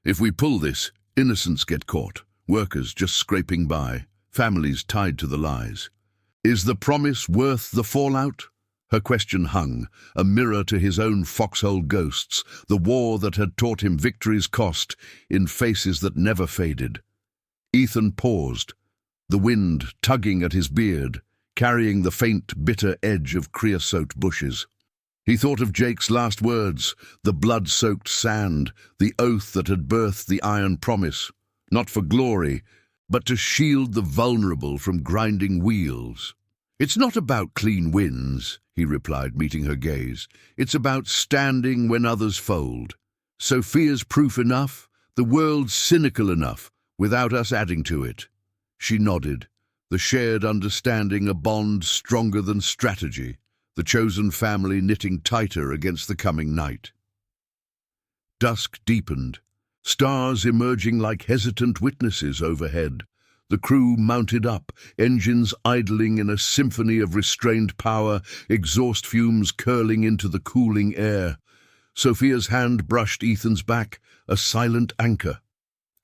"If we pull this, innocents get caught, workers just scraping by, families tied to the lies. Is the promise worth the fallout?" Her question hung, a mirror to his own foxhole ghosts, the war that had taught him victory's cost in faces that never faded. Ethan paused, the wind tugging at his beard, carrying the faint, bitter edge of creosote bushes. He thought of Jake's last words, the blood-soaked sand, the oath that had birthed the iron promise, not for glory, but to shield the vulnerable from grinding wheels. "It's not about clean wins," he replied, meeting her gaze. "It's about standing when others fold. Sophia's proof enough, the world's cynical enough, without us adding to it." She nodded, the shared understanding a bond stronger than strategy, the chosen family knitting tighter against the coming night. Dusk deepened, stars emerging like hesitant witnesses overhead. The crew mounted up, engines idling in a symphony of restrained power, exhaust fumes curling into the cooling air. Sophia's hand brushed Ethan's back, a silent anchor.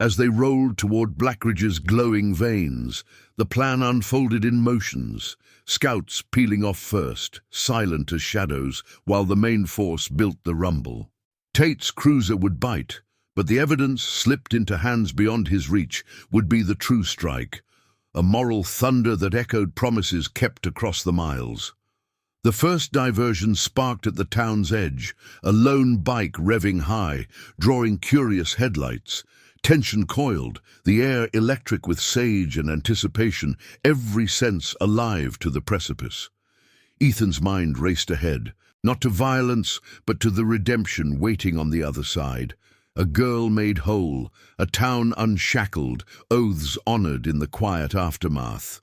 As they rolled toward Blackridge's glowing veins, the plan unfolded in motions, scouts peeling off first, silent as shadows, while the main force built the rumble. Tate's cruiser would bite, but the evidence, slipped into hands beyond his reach, would be the true strike, a moral thunder that echoed promises kept across the miles. The first diversion sparked at the town's edge, a lone bike revving high, drawing curious headlights. Tension coiled, the air electric with sage and anticipation, every sense alive to the precipice. Ethan's mind raced ahead, not to violence, but to the redemption waiting on the other side. A girl made whole, a town unshackled, oaths honored in the quiet aftermath.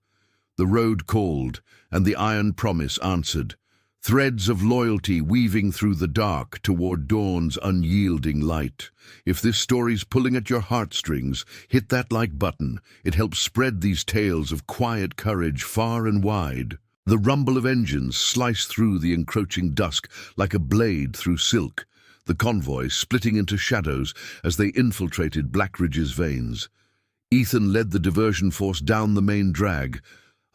The road called, and the iron promise answered, threads of loyalty weaving through the dark toward dawn's unyielding light. If this story's pulling at your heartstrings, hit that like button. It helps spread these tales of quiet courage far and wide. The rumble of engines sliced through the encroaching dusk like a blade through silk, the convoy splitting into shadows as they infiltrated Blackridge's veins. Ethan led the diversion force down the main drag,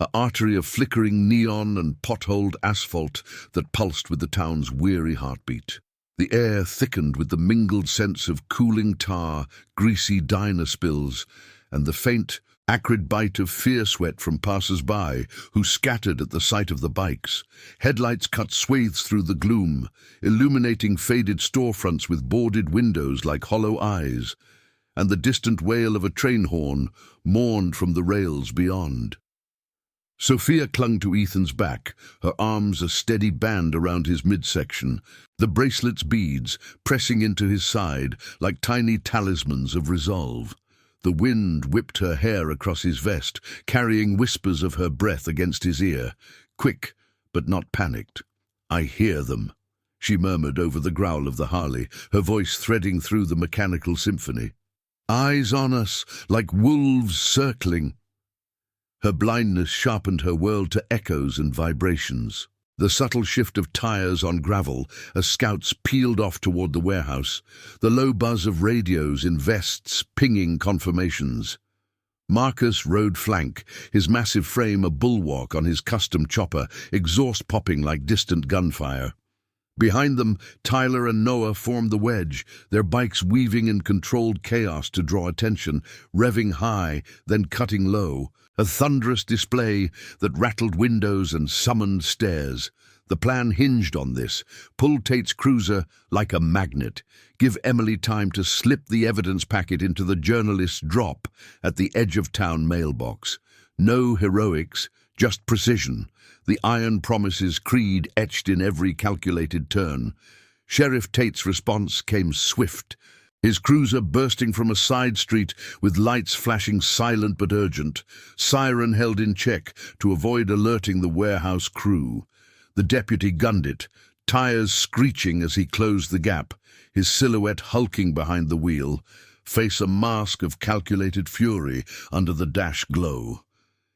an artery of flickering neon and potholed asphalt that pulsed with the town's weary heartbeat. The air thickened with the mingled sense of cooling tar, greasy diner spills, and the faint, acrid bite of fear sweat from passers-by who scattered at the sight of the bikes. Headlights cut swathes through the gloom, illuminating faded storefronts with boarded windows like hollow eyes, and the distant wail of a train horn mourned from the rails beyond. Sophia clung to Ethan's back, her arms a steady band around his midsection, the bracelet's beads pressing into his side like tiny talismans of resolve. The wind whipped her hair across his vest, carrying whispers of her breath against his ear, quick but not panicked. "I hear them," she murmured over the growl of the Harley, her voice threading through the mechanical symphony. "Eyes on us, like wolves circling." Her blindness sharpened her world to echoes and vibrations. The subtle shift of tires on gravel as scouts peeled off toward the warehouse, the low buzz of radios in vests pinging confirmations. Marcus rode flank, his massive frame a bulwark on his custom chopper, exhaust popping like distant gunfire. Behind them, Tyler and Noah formed the wedge, their bikes weaving in controlled chaos to draw attention, revving high, then cutting low. A thunderous display that rattled windows and summoned stares. The plan hinged on this. Pull Tate's cruiser like a magnet. Give Emily time to slip the evidence packet into the journalist's drop at the edge of town mailbox. No heroics, just precision. The iron promises creed etched in every calculated turn. Sheriff Tate's response came swift. His cruiser bursting from a side street with lights flashing silent but urgent, siren held in check to avoid alerting the warehouse crew. The deputy gunned it, tires screeching as he closed the gap, his silhouette hulking behind the wheel, face a mask of calculated fury under the dash glow.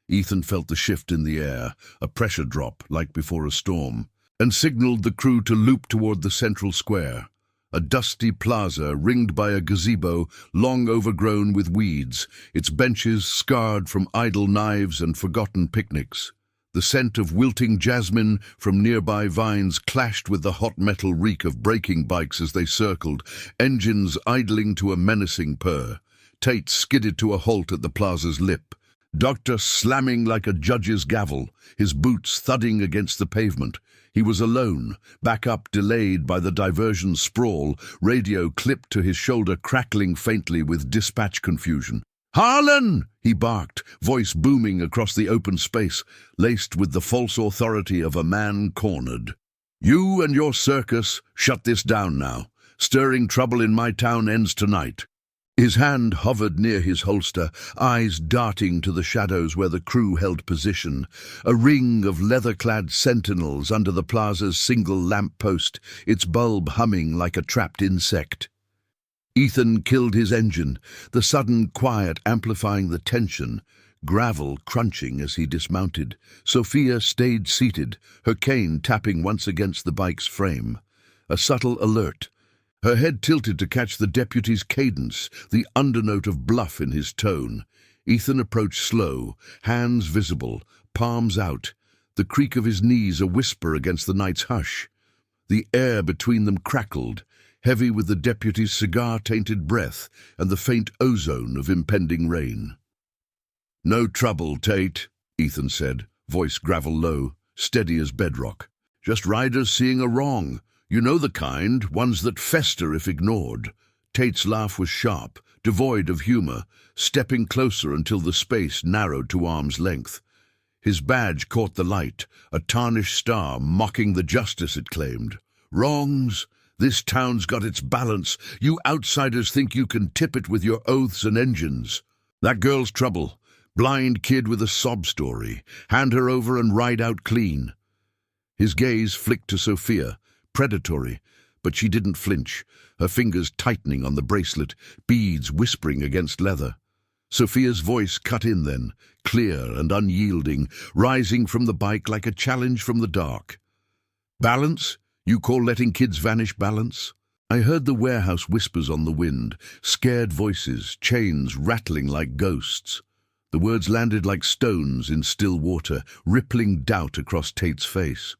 Ethan felt the shift in the air, a pressure drop like before a storm, and signaled the crew to loop toward the central square. A dusty plaza ringed by a gazebo long overgrown with weeds, its benches scarred from idle knives and forgotten picnics. The scent of wilting jasmine from nearby vines clashed with the hot metal reek of braking bikes as they circled, engines idling to a menacing purr. Tate skidded to a halt at the plaza's lip, Doctor slamming like a judge's gavel, his boots thudding against the pavement. He was alone, backup delayed by the diversion sprawl, radio clipped to his shoulder crackling faintly with dispatch confusion. "Harlan!" he barked, voice booming across the open space, laced with the false authority of a man cornered. "You and your circus, shut this down now. Stirring trouble in my town ends tonight." His hand hovered near his holster, eyes darting to the shadows where the crew held position. A ring of leather-clad sentinels under the plaza's single lamp-post, its bulb humming like a trapped insect. Ethan killed his engine, the sudden quiet amplifying the tension, gravel crunching as he dismounted. Sophia stayed seated, her cane tapping once against the bike's frame. A subtle alert. Her head tilted to catch the deputy's cadence, the undernote of bluff in his tone. Ethan approached slow, hands visible, palms out, the creak of his knees a whisper against the night's hush. The air between them crackled, heavy with the deputy's cigar-tainted breath and the faint ozone of impending rain. "No trouble, Tate," Ethan said, voice gravel low, steady as bedrock. "Just riders seeing a wrong. You know the kind, ones that fester if ignored." Tate's laugh was sharp, devoid of humor, stepping closer until the space narrowed to arm's length. His badge caught the light, a tarnished star mocking the justice it claimed. "Wrongs? This town's got its balance. You outsiders think you can tip it with your oaths and engines. That girl's trouble. Blind kid with a sob story. Hand her over and ride out clean." His gaze flicked to Sophia, predatory, but she didn't flinch, her fingers tightening on the bracelet, beads whispering against leather. Sophia's voice cut in then, clear and unyielding, rising from the bike like a challenge from the dark. "Balance? You call letting kids vanish balance?" I heard the warehouse whispers on the wind, scared voices, chains rattling like ghosts. The words landed like stones in still water, rippling doubt across Tate's face.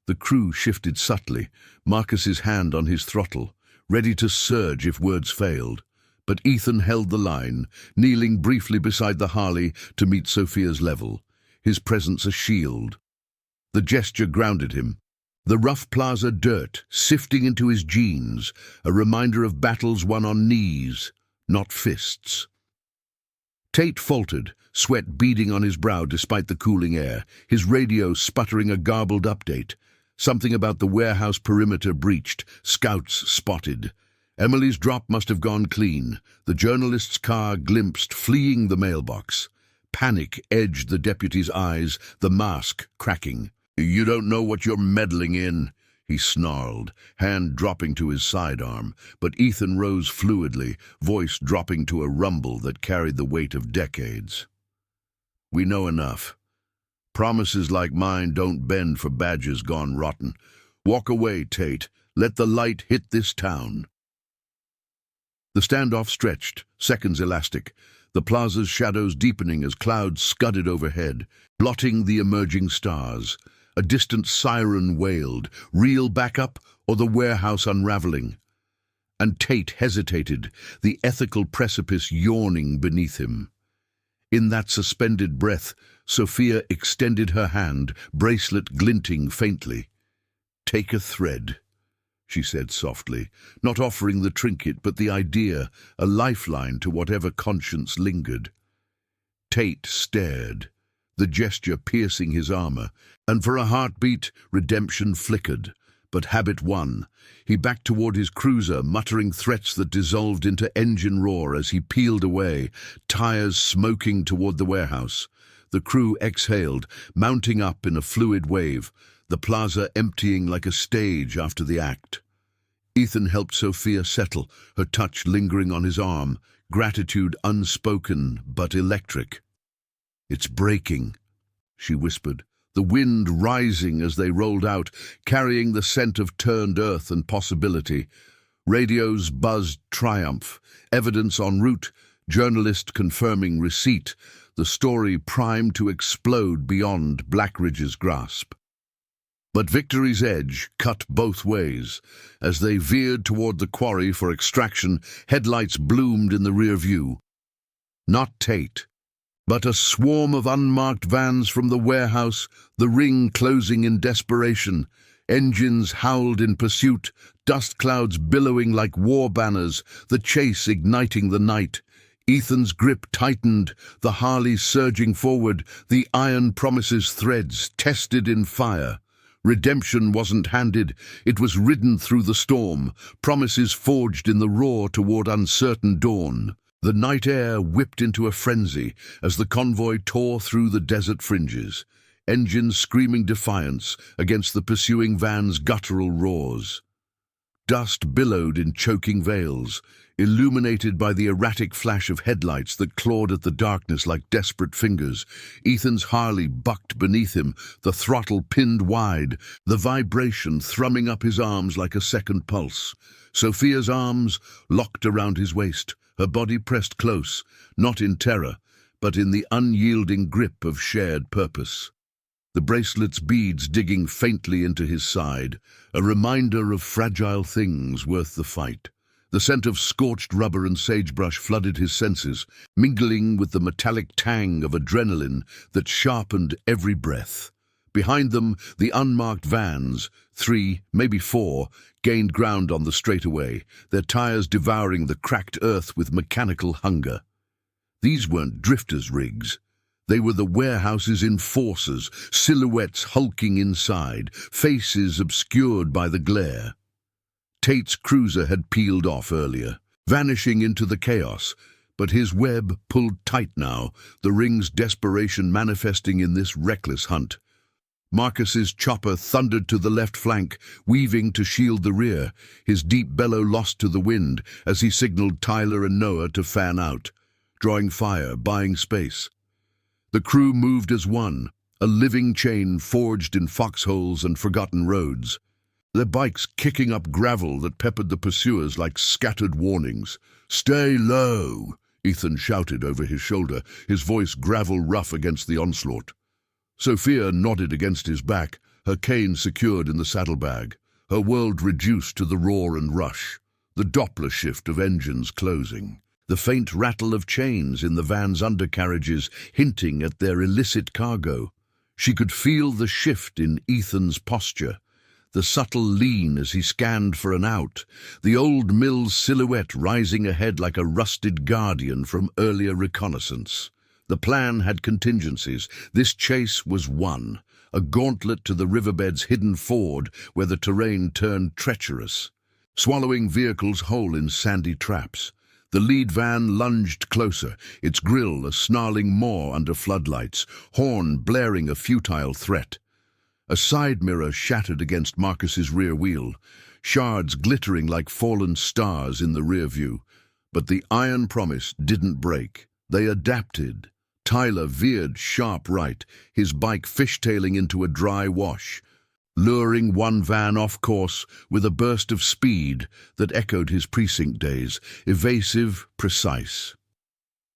The crew shifted subtly, Marcus's hand on his throttle, ready to surge if words failed. But Ethan held the line, kneeling briefly beside the Harley to meet Sophia's level, his presence a shield. The gesture grounded him. The rough plaza dirt sifting into his jeans, a reminder of battles won on knees, not fists. Tate faltered, sweat beading on his brow despite the cooling air, his radio sputtering a garbled update. Something about the warehouse perimeter breached, scouts spotted. Emily's drop must have gone clean. The journalist's car glimpsed, fleeing the mailbox. Panic edged the deputy's eyes, the mask cracking. "You don't know what you're meddling in," he snarled, hand dropping to his sidearm, but Ethan rose fluidly, voice dropping to a rumble that carried the weight of decades. "We know enough. Promises like mine don't bend for badges gone rotten. Walk away, Tate. Let the light hit this town." The standoff stretched, seconds elastic, the plaza's shadows deepening as clouds scudded overhead, blotting the emerging stars. A distant siren wailed, real backup or the warehouse unraveling. And Tate hesitated, the ethical precipice yawning beneath him. In that suspended breath, Sophia extended her hand, bracelet glinting faintly. "Take a thread," she said softly, not offering the trinket but the idea, a lifeline to whatever conscience lingered. Tate stared, the gesture piercing his armor, and for a heartbeat, redemption flickered. But habit won. He backed toward his cruiser, muttering threats that dissolved into engine roar as he peeled away, tires smoking toward the warehouse. The crew exhaled, mounting up in a fluid wave, the plaza emptying like a stage after the act. Ethan helped Sophia settle, her touch lingering on his arm, gratitude unspoken but electric. "It's breaking," she whispered, the wind rising as they rolled out, carrying the scent of turned earth and possibility. Radios buzzed triumph, evidence en route, journalist confirming receipt, the story primed to explode beyond Blackridge's grasp. But victory's edge cut both ways. As they veered toward the quarry for extraction, headlights bloomed in the rear view. Not Tate, but a swarm of unmarked vans from the warehouse, the ring closing in desperation. Engines howled in pursuit, dust clouds billowing like war banners, the chase igniting the night. Ethan's grip tightened, the Harleys surging forward, the iron promises threads tested in fire. Redemption wasn't handed, it was ridden through the storm, promises forged in the roar toward uncertain dawn. The night air whipped into a frenzy as the convoy tore through the desert fringes, engines screaming defiance against the pursuing van's guttural roars. Dust billowed in choking veils, illuminated by the erratic flash of headlights that clawed at the darkness like desperate fingers. Ethan's Harley bucked beneath him, the throttle pinned wide, the vibration thrumming up his arms like a second pulse. Sophia's arms locked around his waist, her body pressed close, not in terror, but in the unyielding grip of shared purpose. The bracelet's beads digging faintly into his side, a reminder of fragile things worth the fight. The scent of scorched rubber and sagebrush flooded his senses, mingling with the metallic tang of adrenaline that sharpened every breath. Behind them, the unmarked vans, 3, maybe 4, gained ground on the straightaway, their tires devouring the cracked earth with mechanical hunger. These weren't drifters' rigs. They were the warehouse's enforcers, silhouettes hulking inside, faces obscured by the glare. Tate's cruiser had peeled off earlier, vanishing into the chaos, but his web pulled tight now, the ring's desperation manifesting in this reckless hunt. Marcus's chopper thundered to the left flank, weaving to shield the rear, his deep bellow lost to the wind as he signaled Tyler and Noah to fan out, drawing fire, buying space. The crew moved as one, a living chain forged in foxholes and forgotten roads. Their bikes kicking up gravel that peppered the pursuers like scattered warnings. "Stay low," Ethan shouted over his shoulder, his voice gravel rough against the onslaught. Sophia nodded against his back, her cane secured in the saddlebag, her world reduced to the roar and rush, the Doppler shift of engines closing, the faint rattle of chains in the van's undercarriages hinting at their illicit cargo. She could feel the shift in Ethan's posture, the subtle lean as he scanned for an out, the old mill's silhouette rising ahead like a rusted guardian from earlier reconnaissance. The plan had contingencies. This chase was one, a gauntlet to the riverbed's hidden ford where the terrain turned treacherous, swallowing vehicles whole in sandy traps. The lead van lunged closer, its grille a snarling maw under floodlights, horn blaring a futile threat. A side mirror shattered against Marcus's rear wheel, shards glittering like fallen stars in the rear view. But the iron promise didn't break. They adapted. Tyler veered sharp right, his bike fishtailing into a dry wash, luring one van off course with a burst of speed that echoed his precinct days, evasive, precise.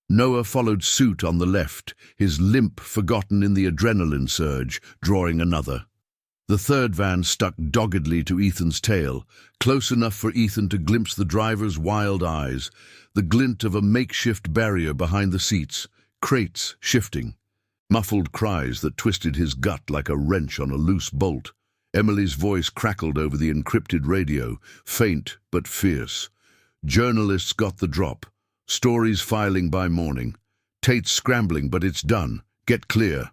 Noah followed suit on the left, his limp forgotten in the adrenaline surge, drawing another. The third van stuck doggedly to Ethan's tail, close enough for Ethan to glimpse the driver's wild eyes, the glint of a makeshift barrier behind the seats, crates shifting. Muffled cries that twisted his gut like a wrench on a loose bolt. Emily's voice crackled over the encrypted radio, faint but fierce. Journalists got the drop. Stories filing by morning. Tate's scrambling, but it's done. Get clear.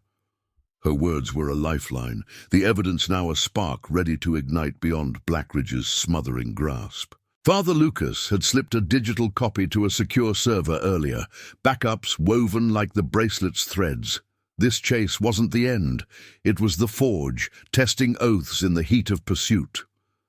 Her words were a lifeline, the evidence now a spark ready to ignite beyond Blackridge's smothering grasp. Father Lucas had slipped a digital copy to a secure server earlier, backups woven like the bracelet's threads. This chase wasn't the end. It was the forge, testing oaths in the heat of pursuit.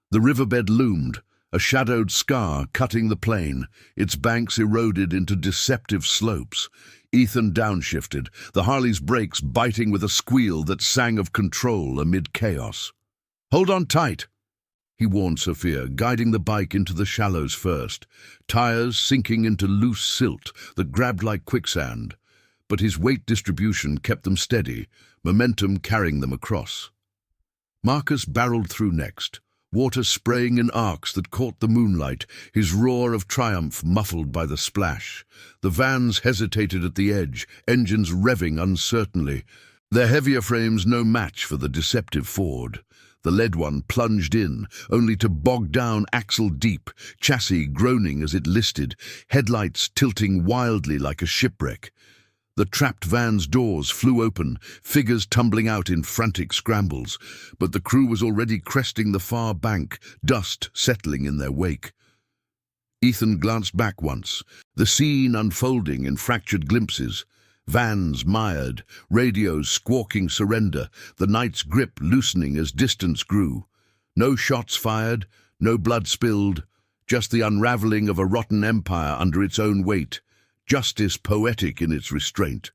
The riverbed loomed, a shadowed scar cutting the plain, its banks eroded into deceptive slopes. Ethan downshifted, the Harley's brakes biting with a squeal that sang of control amid chaos. "Hold on tight," he warned Sophia, guiding the bike into the shallows first, tires sinking into loose silt that grabbed like quicksand. But his weight distribution kept them steady, momentum carrying them across. Marcus barreled through next, water spraying in arcs that caught the moonlight, his roar of triumph muffled by the splash. The vans hesitated at the edge, engines revving uncertainly, their heavier frames no match for the deceptive Ford. The lead one plunged in, only to bog down axle deep, chassis groaning as it listed, headlights tilting wildly like a shipwreck. The trapped van's doors flew open, figures tumbling out in frantic scrambles, but the crew was already cresting the far bank, dust settling in their wake. Ethan glanced back once, the scene unfolding in fractured glimpses. Vans mired, radios squawking surrender, the night's grip loosening as distance grew. No shots fired, no blood spilled, just the unraveling of a rotten empire under its own weight. Justice poetic in its restraint.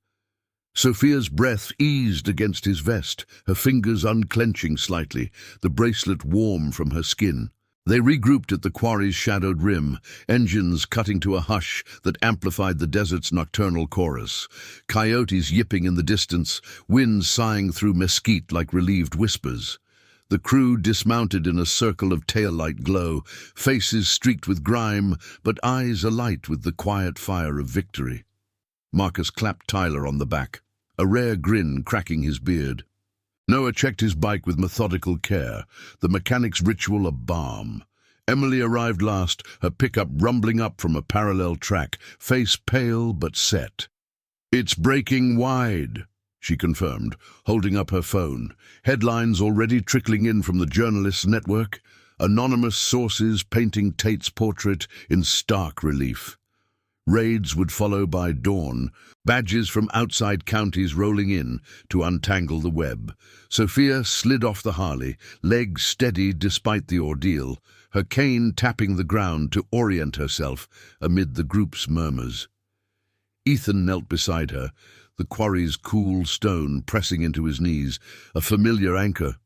Sophia's breath eased against his vest, her fingers unclenching slightly, the bracelet warm from her skin. They regrouped at the quarry's shadowed rim, engines cutting to a hush that amplified the desert's nocturnal chorus. Coyotes yipping in the distance, winds sighing through mesquite like relieved whispers. The crew dismounted in a circle of tail-light glow, faces streaked with grime, but eyes alight with the quiet fire of victory. Marcus clapped Tyler on the back, a rare grin cracking his beard. Noah checked his bike with methodical care, the mechanic's ritual a balm. Emily arrived last, her pickup rumbling up from a parallel track, face pale but set. "It's breaking wide," she confirmed, holding up her phone. Headlines already trickling in from the journalists' network, anonymous sources painting Tate's portrait in stark relief. Raids would follow by dawn, badges from outside counties rolling in to untangle the web. Sophia slid off the Harley, legs steady despite the ordeal, her cane tapping the ground to orient herself amid the group's murmurs. Ethan knelt beside her, the quarry's cool stone pressing into his knees, a familiar anchor.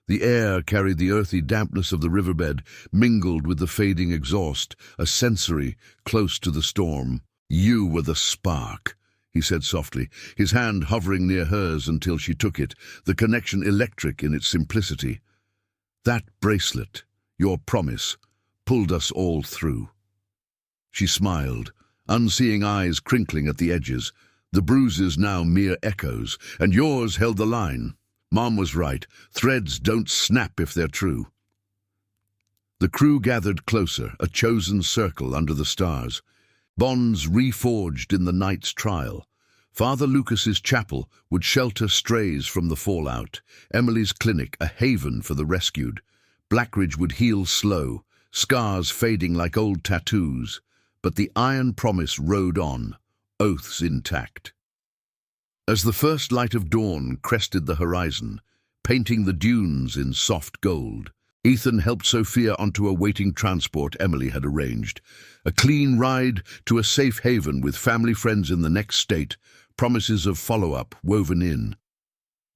The air carried the earthy dampness of the riverbed, mingled with the fading exhaust, a sensory close to the storm. "You were the spark," he said softly, his hand hovering near hers until she took it, the connection electric in its simplicity. "That bracelet, your promise, pulled us all through." She smiled, unseeing eyes crinkling at the edges, the bruises now mere echoes, "and yours held the line. Mom was right, threads don't snap if they're true." The crew gathered closer, a chosen circle under the stars. Bonds reforged in the night's trial. Father Lucas's chapel would shelter strays from the fallout, Emily's clinic a haven for the rescued. Blackridge would heal slow, scars fading like old tattoos, but the iron promise rode on, oaths intact. As the first light of dawn crested the horizon, painting the dunes in soft gold, Ethan helped Sophia onto a waiting transport Emily had arranged. A clean ride to a safe haven with family friends in the next state, promises of follow-up woven in.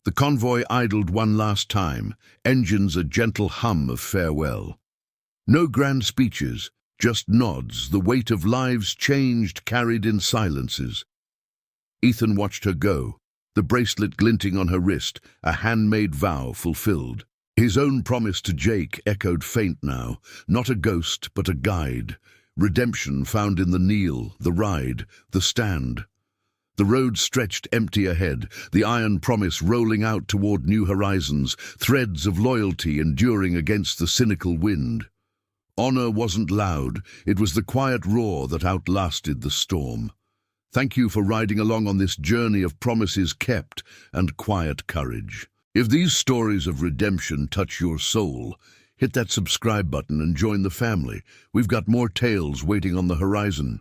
The convoy idled one last time, engines a gentle hum of farewell. No grand speeches, just nods, the weight of lives changed carried in silences. Ethan watched her go, the bracelet glinting on her wrist, a handmade vow fulfilled. His own promise to Jake echoed faint now, not a ghost, but a guide. Redemption found in the kneel, the ride, the stand. The road stretched empty ahead, the iron promise rolling out toward new horizons, threads of loyalty enduring against the cynical wind. Honor wasn't loud, it was the quiet roar that outlasted the storm. Thank you for riding along on this journey of promises kept and quiet courage. If these stories of redemption touch your soul, hit that subscribe button and join the family. We've got more tales waiting on the horizon.